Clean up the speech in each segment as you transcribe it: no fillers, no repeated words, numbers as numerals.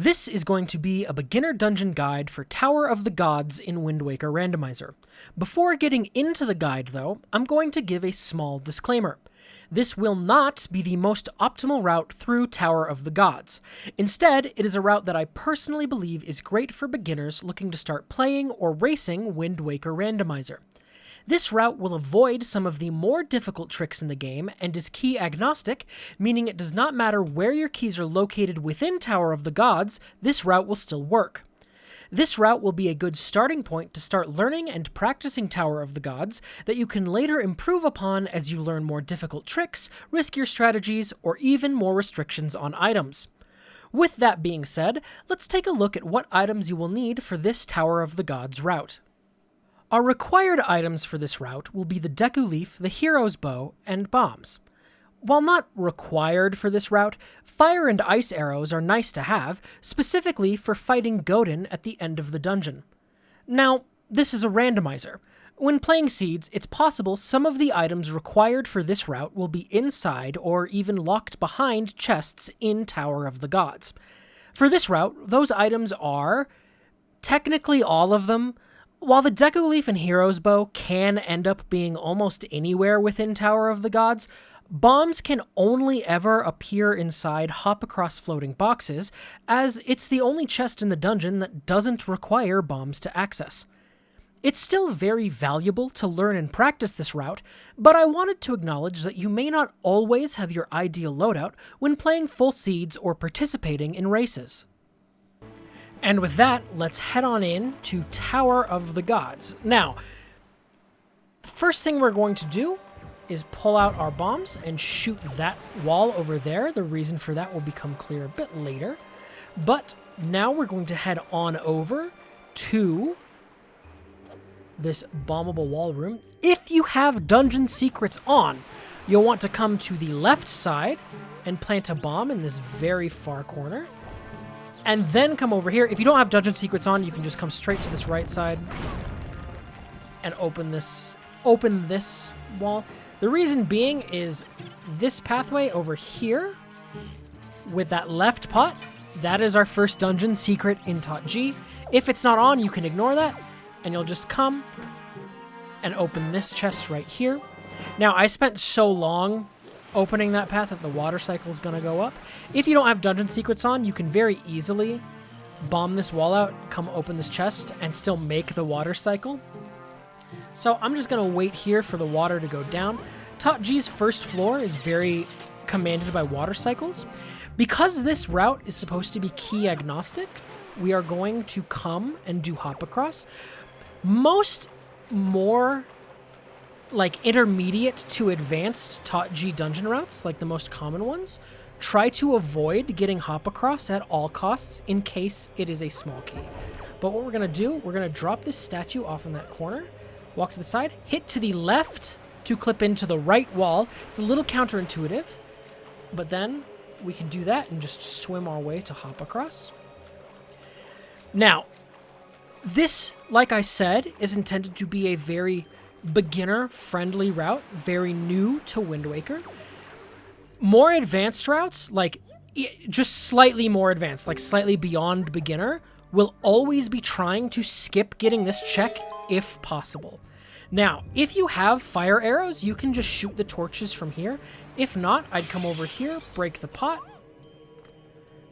This is going to be a beginner dungeon guide for Tower of the Gods in Wind Waker Randomizer. Before getting into the guide, though, I'm going to give a small disclaimer. This will not be the most optimal route through Tower of the Gods. Instead, it is a route that I personally believe is great for beginners looking to start playing or racing Wind Waker Randomizer. This route will avoid some of the more difficult tricks in the game and is key agnostic, meaning it does not matter where your keys are located within Tower of the Gods, this route will still work. This route will be a good starting point to start learning and practicing Tower of the Gods that you can later improve upon as you learn more difficult tricks, riskier strategies, or even more restrictions on items. With that being said, let's take a look at what items you will need for this Tower of the Gods route. Our required items for this route will be the Deku Leaf, the Hero's Bow, and bombs. While not required for this route, fire and ice arrows are nice to have, specifically for fighting Godin at the end of the dungeon. Now, this is a randomizer. When playing Seeds, it's possible some of the items required for this route will be inside or even locked behind chests in Tower of the Gods. For this route, those items are, technically all of them. While the Deku Leaf and Hero's Bow can end up being almost anywhere within Tower of the Gods, bombs can only ever appear inside hop across floating boxes, as it's the only chest in the dungeon that doesn't require bombs to access. It's still very valuable to learn and practice this route, but I wanted to acknowledge that you may not always have your ideal loadout when playing full Seeds or participating in races. And with that, let's head on in to Tower of the Gods. Now, the first thing we're going to do is pull out our bombs and shoot that wall over there. The reason for that will become clear a bit later. But now we're going to head on over to this bombable wall room. If you have dungeon secrets on, you'll want to come to the left side and plant a bomb in this very far corner. And then come over here. If you don't have dungeon secrets on, you can just come straight to this right side and open this wall. The reason being is this pathway over here with that left pot, that is our first dungeon secret in Tot G. If it's not on, you can ignore that and you'll just come and open this chest right here. Now, I spent so long opening that path that the water cycle is going to go up. If you don't have dungeon secrets on, you can very easily bomb this wall out, come open this chest, and still make the water cycle. So I'm just going to wait here for the water to go down. Tot G's first floor is very commanded by water cycles. Because this route is supposed to be key agnostic, we are going to come and do hop across. Most more like intermediate to advanced Tot G dungeon routes, like the most common ones, try to avoid getting hop across at all costs in case it is a small key. But what we're going to do, we're going to drop this statue off in that corner, walk to the side, hit to the left to clip into the right wall. It's a little counterintuitive, but then we can do that and just swim our way to hop across. Now, this, like I said, is intended to be a very beginner-friendly route, very new to Wind Waker. More advanced routes, like just slightly more advanced, like slightly beyond beginner, will always be trying to skip getting this check if possible. Now, if you have fire arrows, you can just shoot the torches from here. If not, I'd come over here, break the pot,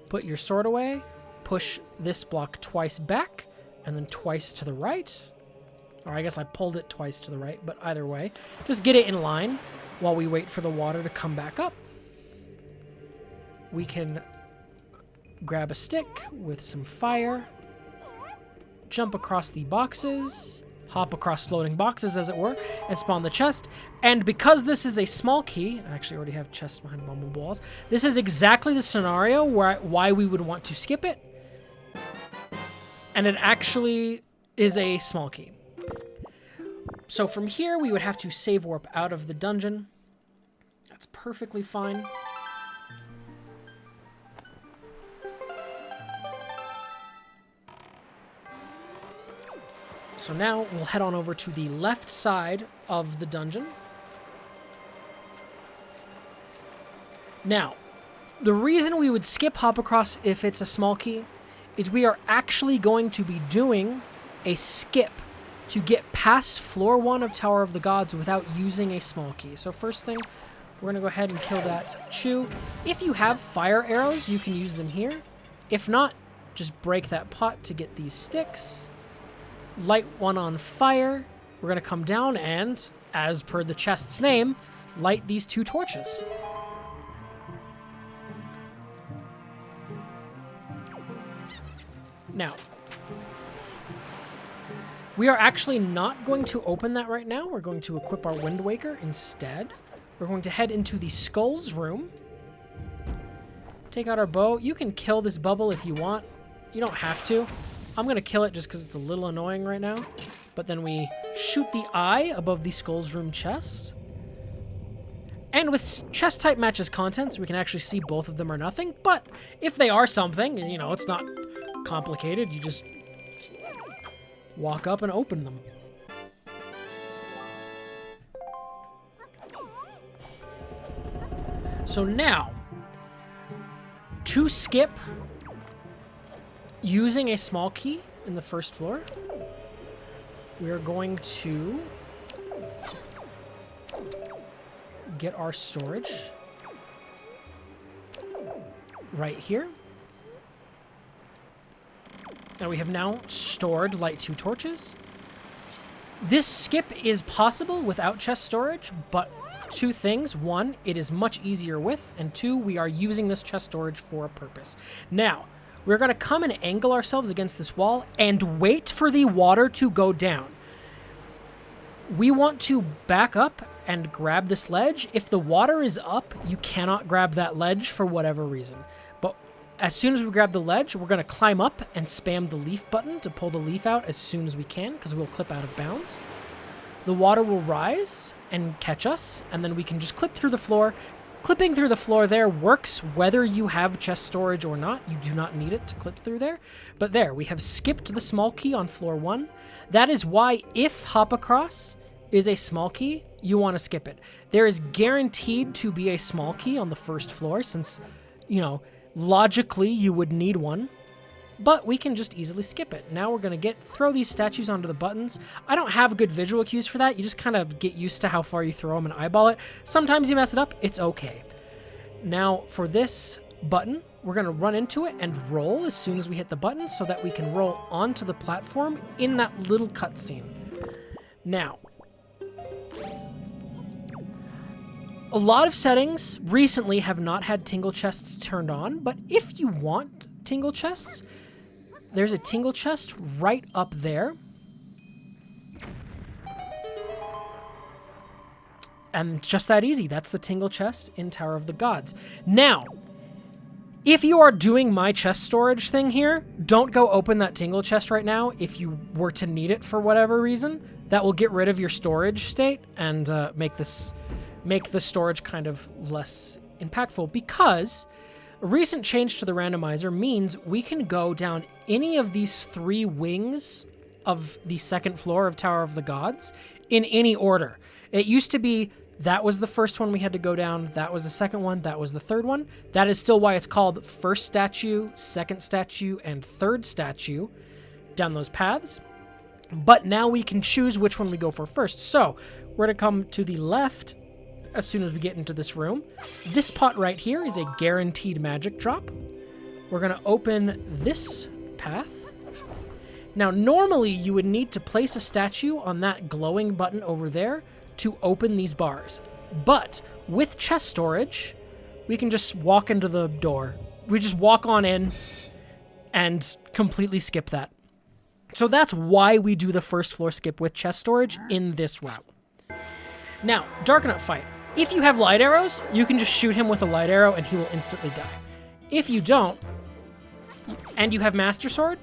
put your sword away, push this block twice back, and then twice to the right. Or I guess I pulled it twice to the right, but either way, just get it in line while we wait for the water to come back up. We can grab a stick with some fire, jump across the boxes, hop across floating boxes as it were, and spawn the chest. And because this is a small key, I actually already have chests behind bombable walls, this is exactly the scenario why we would want to skip it. And it actually is a small key. So from here, we would have to save warp out of the dungeon. That's perfectly fine. So now we'll head on over to the left side of the dungeon. Now, The reason we would skip hop across if it's a small key is we are actually going to be doing a skip to get past floor 1 of Tower of the Gods without using a small key. So first thing, we're going to go ahead and kill that Chew. If you have fire arrows, you can use them here. If not, just break that pot to get these sticks. Light one on fire. We're going to come down and, as per the chest's name, light these 2 torches. Now, we are actually not going to open that right now. We're going to equip our Wind Waker instead. We're going to head into the Skulls room. Take out our bow. You can kill this bubble if you want. You don't have to. I'm going to kill it just because it's a little annoying right now. But then we shoot the eye above the Skulls room chest. And with chest type matches contents, we can actually see both of them are nothing. But if they are something, you know, it's not complicated. You just walk up and open them. So now, to skip using a small key in the first floor, we are going to get our storage right here. And we have now stored light 2 torches. This skip is possible without chest storage, but 2 things. 1, it is much easier with, and 2, we are using this chest storage for a purpose. Now, we're going to come and angle ourselves against this wall and wait for the water to go down. We want to back up and grab this ledge. If the water is up, you cannot grab that ledge for whatever reason. But as soon as we grab the ledge, we're going to climb up and spam the leaf button to pull the leaf out as soon as we can, because we'll clip out of bounds. The water will rise and catch us, and then we can just clip through the floor. Clipping through the floor there works whether you have chest storage or not. You do not need it to clip through there. But there, we have skipped the small key on floor 1. That is why if hop across is a small key, you want to skip it. There is guaranteed to be a small key on the first floor since, you know, logically you would need one. But we can just easily skip it. Now we're going to throw these statues onto the buttons. I don't have good visual cues for that. You just kind of get used to how far you throw them and eyeball it. Sometimes you mess it up. It's okay. Now for this button, we're going to run into it and roll as soon as we hit the button so that we can roll onto the platform in that little cutscene. Now, a lot of settings recently have not had tingle chests turned on, but if you want tingle chests, there's a tingle chest right up there. And just that easy. That's the tingle chest in Tower of the Gods. Now, if you are doing my chest storage thing here, don't go open that tingle chest right now if you were to need it for whatever reason. That will get rid of your storage state and make the storage kind of less impactful, because a recent change to the randomizer means we can go down any of these 3 wings of the second floor of Tower of the Gods in any order. It used to be that was the first one we had to go down, that was the second one, that was the third one. That is still why it's called first statue, second statue, and third statue down those paths. But now we can choose which one we go for first. So we're going to come to the left as soon as we get into this room. This pot right here is a guaranteed magic drop. We're going to open this path. Now, normally you would need to place a statue on that glowing button over there to open these bars. But with chest storage, we can just walk into the door. We just walk on in and completely skip that. So that's why we do the first floor skip with chest storage in this route. Now, Darknut fight. If you have light arrows, you can just shoot him with a light arrow and he will instantly die. If you don't, and you have Master Sword,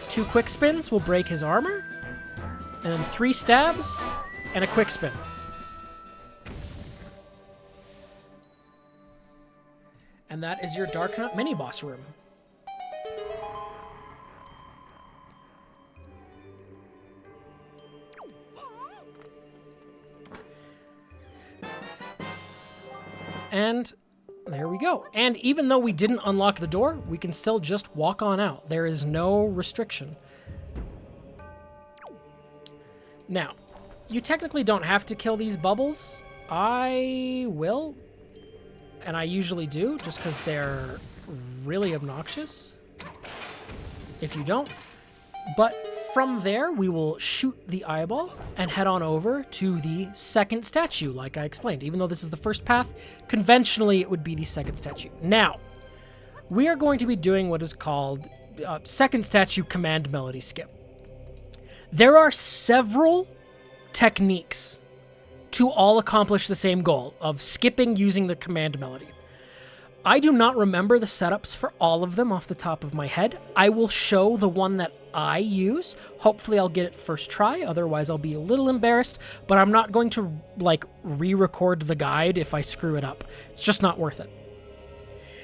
2 quick spins will break his armor, and then 3 stabs and a quick spin. And that is your Darknut mini-boss room. And There we go. And even though we didn't unlock the door, we can still just walk on out. There is no restriction. Now, you technically don't have to kill these bubbles. I will, and I usually do, just because they're really obnoxious if you don't. But from there, we will shoot the eyeball and head on over to the second statue, like I explained. Even though this is the first path, conventionally it would be the second statue. Now, we are going to be doing what is called second statue command melody skip. There are several techniques to all accomplish the same goal of skipping using the command melody. I do not remember the setups for all of them off the top of my head. I will show the one that I use. Hopefully I'll get it first try, otherwise I'll be a little embarrassed, but I'm not going to like re-record the guide if I screw it up. It's just not worth it.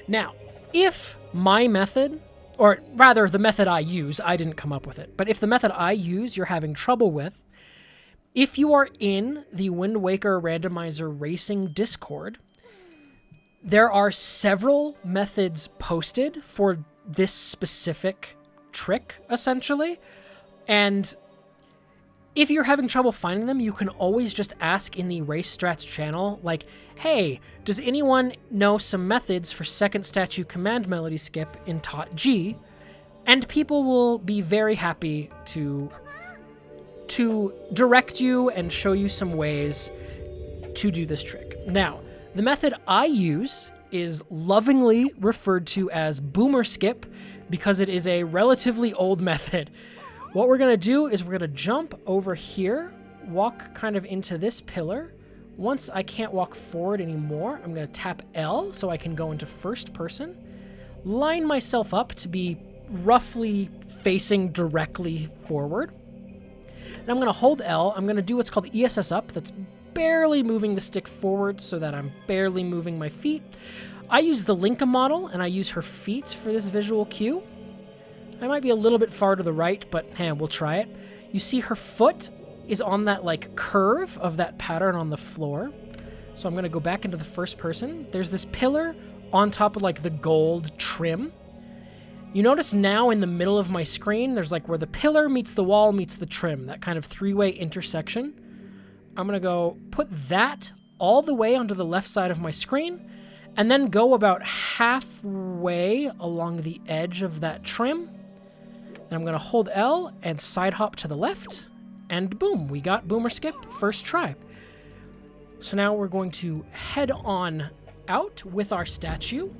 Now, if my method, or rather the method I use, I didn't come up with it, but if the method I use you're having trouble with, if you are in the Wind Waker Randomizer Racing Discord, there are several methods posted for this specific trick, essentially. And if you're having trouble finding them, you can always just ask in the Race Strats channel, like, hey, does anyone know some methods for second statue command melody skip in Tot G? And people will be very happy to direct you and show you some ways to do this trick. Now, the method I use is lovingly referred to as boomer skip because it is a relatively old method. What we're going to do is we're going to jump over here, walk kind of into this pillar. Once I can't walk forward anymore, I'm going to tap L so I can go into first person, line myself up to be roughly facing directly forward. And I'm going to hold L. I'm going to do what's called ESS up. That's barely moving the stick forward so that I'm barely moving my feet. I use the Linka model, and I use her feet for this visual cue. I might be a little bit far to the right, but hey, we'll try it. You see her foot is on that like curve of that pattern on the floor. So I'm going to go back into the first person. There's this pillar on top of like the gold trim. You notice now in the middle of my screen, there's like where the pillar meets the wall meets the trim, that kind of three-way intersection. I'm going to go put that all the way onto the left side of my screen, and then go about halfway along the edge of that trim. And I'm going to hold L and side hop to the left, and boom, we got boomer skip first try. So now we're going to head on out with our statue.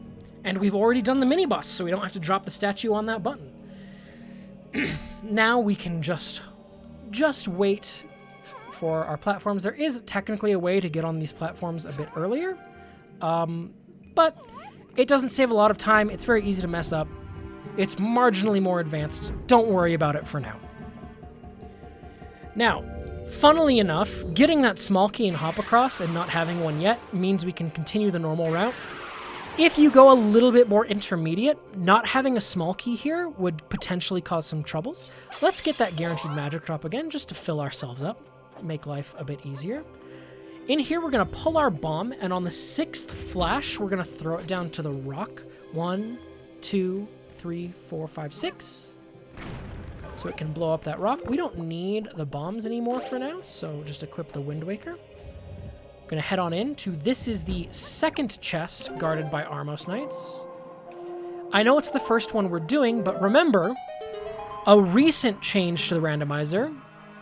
And we've already done the mini-boss, so we don't have to drop the statue on that button. Now we can just wait for our platforms. There is technically a way to get on these platforms a bit earlier, but it doesn't save a lot of time. It's very easy to mess up. It's marginally more advanced. Don't worry about it for now. Now, funnily enough, getting that small key and hop across and not having one yet means we can continue the normal route. If you go a little bit more intermediate, not having a small key here would potentially cause some troubles. Let's get that guaranteed magic drop again just to fill ourselves up, make life a bit easier. In here, we're going to pull our bomb, and on the 6th flash, we're going to throw it down to the rock. 1, 2, 3, 4, 5, 6. So it can blow up that rock. We don't need the bombs anymore for now, so just equip the Wind Waker. I'm going to head on in to, this is the second chest guarded by Armos Knights. I know it's the first one we're doing, but remember, a recent change to the randomizer,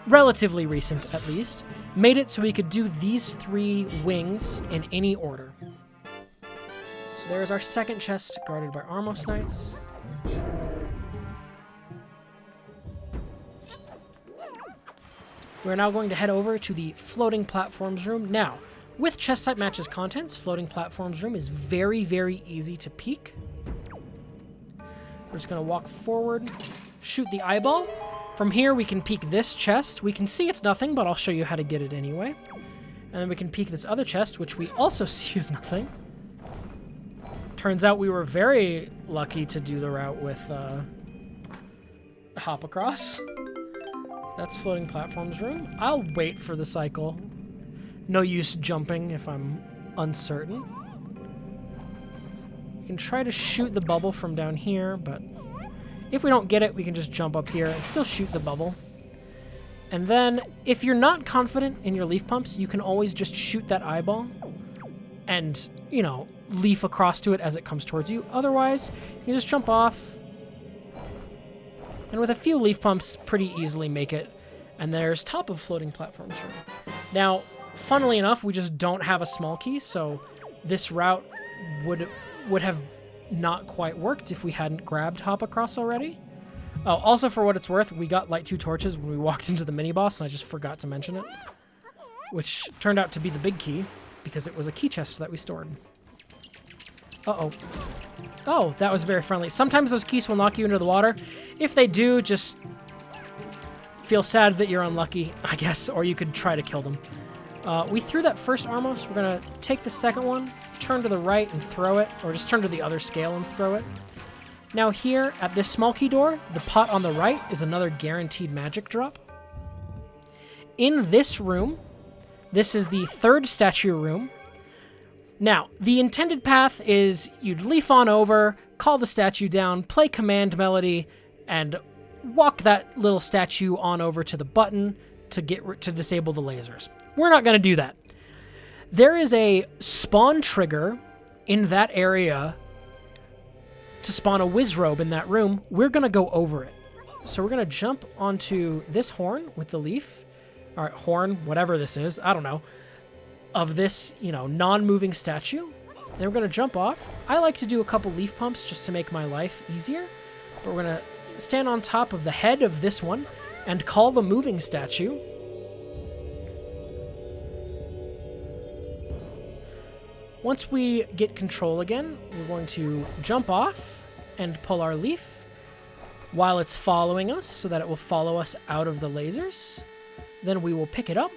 relatively recent at least, made it so we could do these 3 wings in any order. So there's our second chest guarded by Armos Knights. We're now going to head over to the floating platforms room. Now, with chest type matches contents, floating platforms room is very, very easy to peek. We're just going to walk forward, shoot the eyeball. From here, we can peek this chest. We can see it's nothing, but I'll show you how to get it anyway. And then we can peek this other chest, which we also see is nothing. Turns out we were very lucky to do the route with hop across. That's floating platforms room. I'll wait for the cycle. No use jumping if I'm uncertain. You can try to shoot the bubble from down here, but if we don't get it, we can just jump up here and still shoot the bubble. And then, if you're not confident in your leaf pumps, you can always just shoot that eyeball and, you know, leaf across to it as it comes towards you. Otherwise, you can just jump off, and with a few leaf pumps, pretty easily make it. And there's top of floating platforms room. Now, funnily enough, we just don't have a small key, so this route would have not quite worked if we hadn't grabbed hop across already. Oh, also for what it's worth, we got light 2 torches when we walked into the mini-boss, and I just forgot to mention it. Which turned out to be the big key, because it was a key chest that we stored. Uh-oh. Oh, that was very friendly. Sometimes those keys will knock you into the water. If they do, just feel sad that you're unlucky, I guess, or you could try to kill them. We threw that first Armos. We're going to take the second one, turn to the right and throw it, or just turn to the other scale and throw it. Now here, at this small key door, the pot on the right is another guaranteed magic drop. In this room, this is the third statue room. Now, the intended path is you'd leaf on over, call the statue down, play command melody, and walk that little statue on over to the button to disable the lasers. We're not going to do that. There is a spawn trigger in that area to spawn a Wizrobe in that room. We're going to go over it. So we're going to jump onto this horn with the leaf. All right, horn, whatever this is, I don't know, of this, you know, non-moving statue. Then we're going to jump off. I like to do a couple leaf pumps just to make my life easier. But we're going to stand on top of the head of this one and call the moving statue. Once we get control again, we're going to jump off and pull our leaf while it's following us so that it will follow us out of the lasers. Then we will pick it up.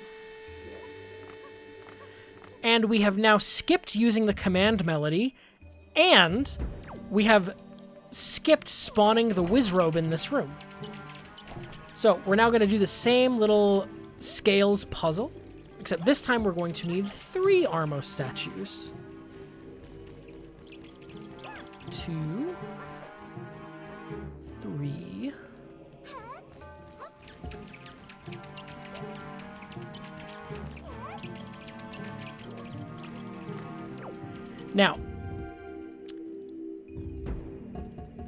And we have now skipped using the command melody, and we have skipped spawning the Wizrobe in this room. So we're now going to do the same little scales puzzle, except this time we're going to need 3 Armos statues. 2, 3. Now,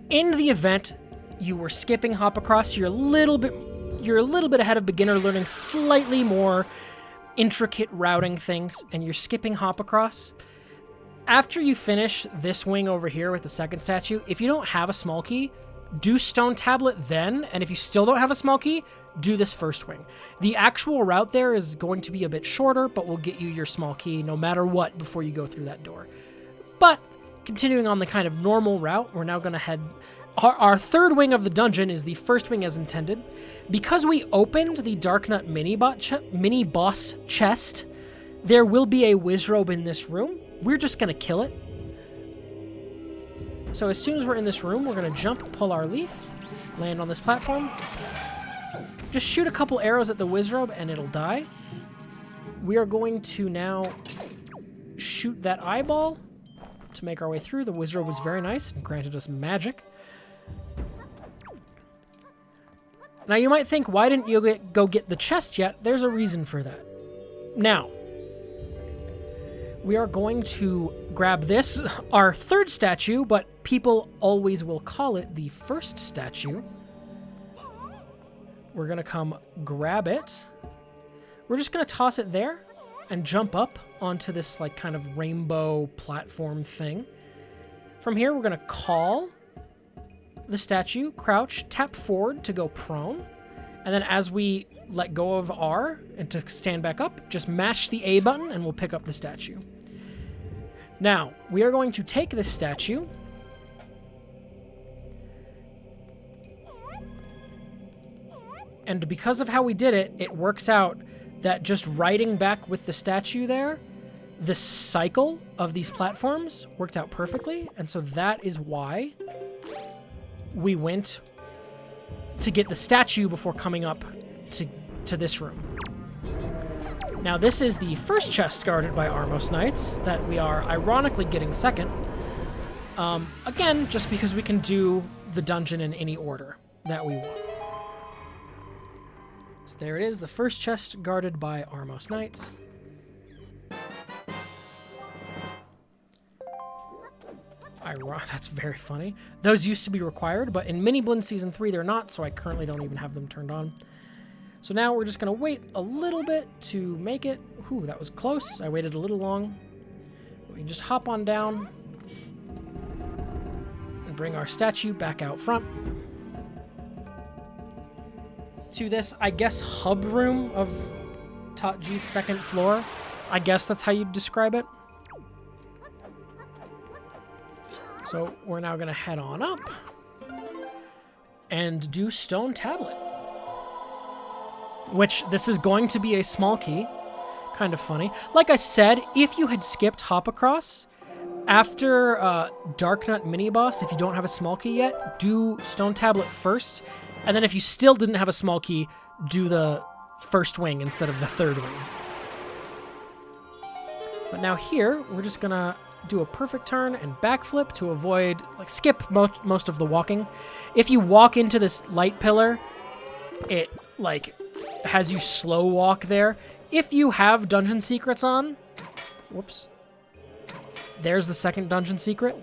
in the event you were skipping hop across, you're a little bit ahead of beginner, learning slightly more intricate routing things, and you're skipping hop across. After you finish this wing over here with the second statue, if you don't have a small key, do Stone Tablet then, and if you still don't have a small key, do this first wing. The actual route there is going to be a bit shorter, but will get you your small key no matter what before you go through that door. But continuing on the kind of normal route, we're now going to head... Our third wing of the dungeon is the first wing as intended. Because we opened the Darknut mini-boss chest, there will be a Wizrobe in this room. We're just going to kill it. So as soon as we're in this room, we're going to jump, pull our leaf, land on this platform. Just shoot a couple arrows at the Wizrobe and it'll die. We are going to now shoot that eyeball to make our way through. The Wizrobe was very nice and granted us magic. Now you might think, why didn't you go get the chest yet? There's a reason for that. Now, we are going to grab this, our third statue, but people always will call it the first statue. We're going to come grab it. We're just going to toss it there and jump up onto this like kind of rainbow platform thing. From here, we're going to call the statue, crouch, tap forward to go prone. And then as we let go of R and to stand back up, just mash the A button and we'll pick up the statue. Now, we are going to take this statue and because of how we did it, it works out that just riding back with the statue there, the cycle of these platforms worked out perfectly. And so that is why we went to get the statue before coming up to this room. Now, this is the first chest guarded by Armos Knights that we are ironically getting second. Again, just because we can do the dungeon in any order that we want. So there it is, the first chest guarded by Armos Knights. That's very funny. Those used to be required, but in Mini Blend Season 3 they're not, so I currently don't even have them turned on. So now we're just going to wait a little bit to make it. Ooh, that was close. I waited a little long. We can just hop on down and bring our statue back out front to this, I guess, hub room of Tatji's second floor. I guess that's how you'd describe it. So we're now going to head on up and do Stone Tablet. Which, this is going to be a small key. Kind of funny. Like I said, if you had skipped Hop Across, after Darknut Mini-Boss, if you don't have a small key yet, do Stone Tablet first. And then if you still didn't have a small key, do the first wing instead of the third wing. But now here, we're just going to do a perfect turn and backflip to avoid, like, skip most of the walking. If you walk into this light pillar, it, like, has you slow walk there. If you have dungeon secrets on, whoops, there's the second dungeon secret.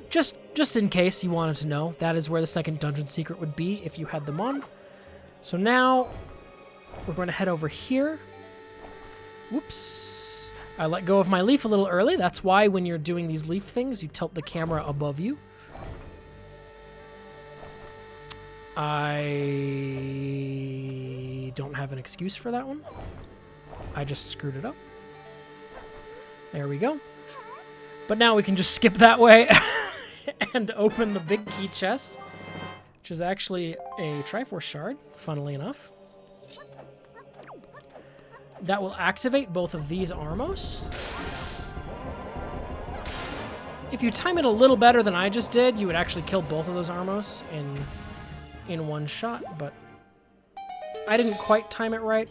Just in case you wanted to know, that is where the second dungeon secret would be if you had them on. So now we're going to head over here. Whoops. I let go of my leaf a little early. That's why when you're doing these leaf things, you tilt the camera above you. I don't have an excuse for that one. I just screwed it up. There we go. But now we can just skip that way and open the big key chest, which is actually a Triforce shard, funnily enough. That will activate both of these Armos. If you time it a little better than I just did, you would actually kill both of those Armos in one shot, but I didn't quite time it right.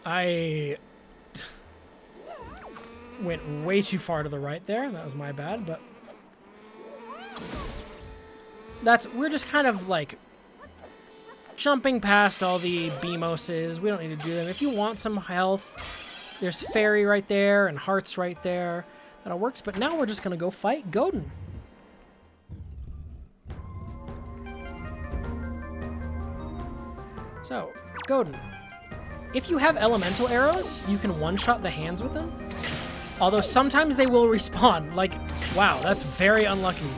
I went way too far to the right there. That was my bad, but we're just kind of like jumping past all the Beamoses. We don't need to do them. If you want some health, there's Fairy right there and Hearts right there. That all works, but now we're just going to go fight Godin. So, Godin. If you have elemental arrows, you can one-shot the hands with them. Although sometimes they will respawn. Like, wow, that's very unlucky.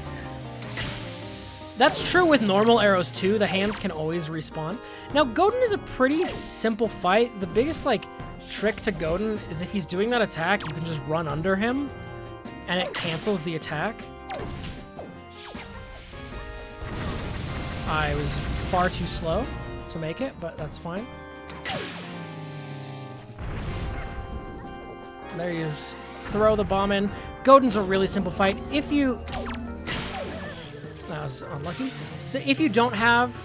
That's true with normal arrows too. The hands can always respawn. Now, Godin is a pretty simple fight. The biggest, like, trick to Godin is if he's doing that attack, you can just run under him, and it cancels the attack. I was far too slow to make it, but that's fine. There you throw the bomb in. Godin's a really simple fight. If you... That was unlucky. So if you don't have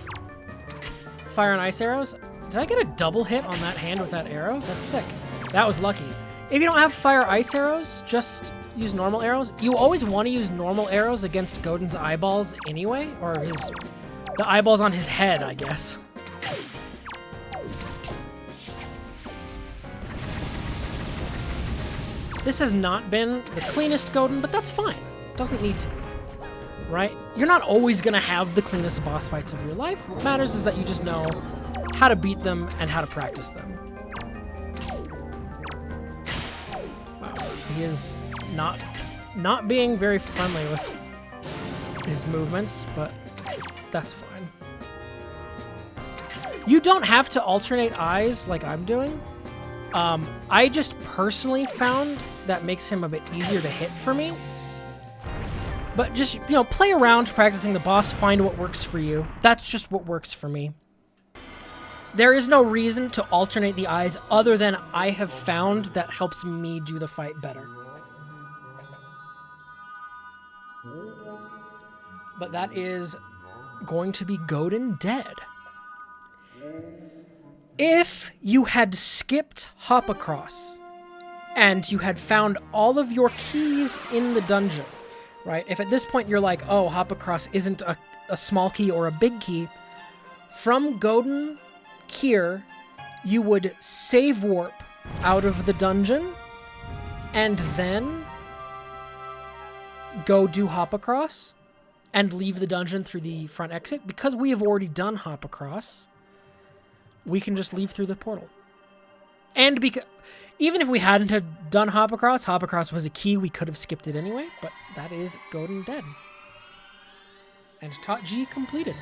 fire and ice arrows... Did I get a double hit on that hand with that arrow? That's sick. That was lucky. If you don't have fire ice arrows, just use normal arrows. You always want to use normal arrows against Godin's eyeballs anyway. Or the eyeballs on his head, I guess. This has not been the cleanest Godin, but that's fine. Doesn't need to be, right? You're not always going to have the cleanest boss fights of your life. What matters is that you just know how to beat them and how to practice them. Wow, he is not being very friendly with his movements, but that's fine. You don't have to alternate eyes like I'm doing. I just personally found that makes him a bit easier to hit for me. But just, you know, play around practicing the boss, find what works for you. That's just what works for me. There is no reason to alternate the eyes other than I have found that helps me do the fight better. But that is going to be Godin dead. If you had skipped hop across and you had found all of your keys in the dungeon, right? If at this point you're like, oh, hop across isn't a small key or a big key, from Godin here, you would save warp out of the dungeon and then go do hop across and leave the dungeon through the front exit. Because we have already done hop across, we can just leave through the portal. And because even if we hadn't have done hop across was a key, we could have skipped it anyway, but that is Godin dead. And Tot G completed.